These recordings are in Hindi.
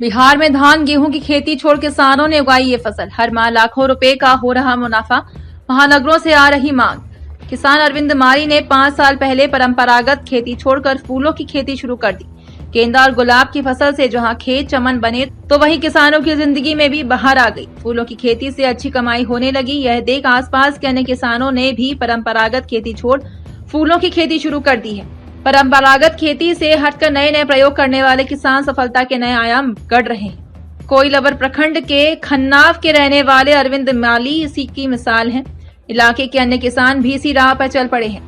बिहार में धान गेहूं की खेती छोड़ किसानों ने उगाई ये फसल। हर माह लाखों रुपए का हो रहा मुनाफा, महानगरों से आ रही मांग। किसान अरविंद मारी ने 5 साल पहले परंपरागत खेती छोड़कर फूलों की खेती शुरू कर दी। गेंदा और गुलाब की फसल से जहां खेत चमन बने, तो वहीं किसानों की जिंदगी में भी बहार आ गई। फूलों की खेती से अच्छी कमाई होने लगी। यह देख आसपास के अन्य किसानों ने भी परंपरागत खेती छोड़ फूलों की खेती शुरू कर दी है। परंपरागत खेती से हटकर नए नए प्रयोग करने वाले किसान सफलता के नए आयाम गढ़ रहे हैं। कोइलवर प्रखंड के खन्नाव के रहने वाले अरविंद माली इसी की मिसाल हैं। इलाके के अन्य किसान भी इसी राह पर चल पड़े हैं।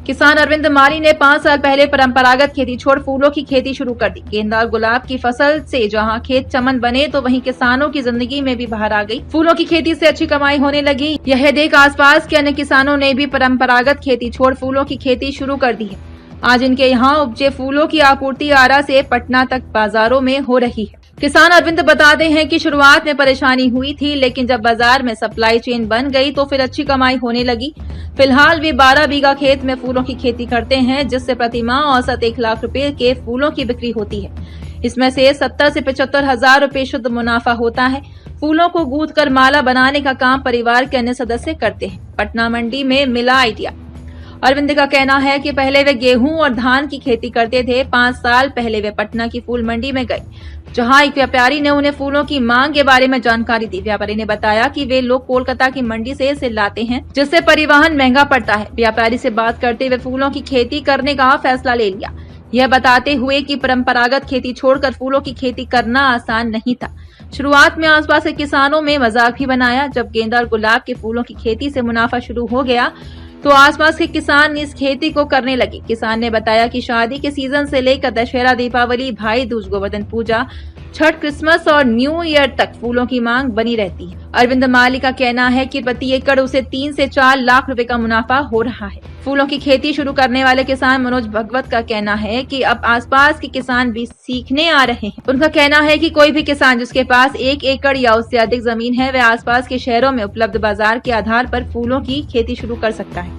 किसान अरविंद माली ने 5 साल पहले परंपरागत खेती छोड़ फूलों की खेती शुरू कर दी। गेंदा और गुलाब की फसल से जहां खेत चमन बने, तो वहीं किसानों की जिंदगी में भी बहार आ गई। फूलों की खेती से अच्छी कमाई होने लगी। यह देख आसपास के अन्य किसानों ने भी परंपरागत खेती छोड़ फूलों की खेती शुरू कर दी है। आज इनके यहाँ उपजे फूलों की आपूर्ति आरा से पटना तक बाजारों में हो रही है। किसान अरविंद बताते हैं कि शुरुआत में परेशानी हुई थी, लेकिन जब बाजार में सप्लाई चेन बन गई तो फिर अच्छी कमाई होने लगी। फिलहाल वे 12 बीघा खेत में फूलों की खेती करते हैं, जिससे प्रति माह औसत 1 लाख रुपए के फूलों की बिक्री होती है। इसमें से 70 से 75 हजार रुपए शुद्ध मुनाफा होता है। फूलों को गूंथ कर माला बनाने का काम परिवार के अन्य सदस्य करते हैं। पटना मंडी में मिला आइडिया। अरविंद का कहना है कि पहले वे गेहूं और धान की खेती करते थे। 5 साल पहले वे पटना की फूल मंडी में गए, जहां एक व्यापारी ने उन्हें फूलों की मांग के बारे में जानकारी दी। व्यापारी ने बताया कि वे लोग कोलकाता की मंडी से इसे लाते हैं, जिससे परिवहन महंगा पड़ता है। व्यापारी से बात करते हुए फूलों की खेती करने का फैसला ले लिया, यह बताते हुए कि परंपरागत खेती छोड़कर फूलों की खेती करना आसान नहीं था। शुरुआत में आसपास के किसानों में मजाक भी बनाया। जब गेंदा और गुलाब के फूलों की खेती से मुनाफा शुरू हो गया, तो आसपास के किसान इस खेती को करने लगे। किसान ने बताया कि शादी के सीजन से लेकर दशहरा, दीपावली, भाई दूज, गोवर्धन पूजा, छठ, क्रिसमस और न्यू ईयर तक फूलों की मांग बनी रहती है। अरविंद माली का कहना है कि प्रति एकड़ उसे 3 से 4 लाख रुपए का मुनाफा हो रहा है। फूलों की खेती शुरू करने वाले किसान मनोज भगवत का कहना है कि अब आसपास के किसान भी सीखने आ रहे हैं। उनका कहना है कि कोई भी किसान जिसके पास 1 एकड़ या उससे अधिक जमीन है, वह आसपास के शहरों में उपलब्ध बाजार के आधार पर फूलों की खेती शुरू कर सकता है।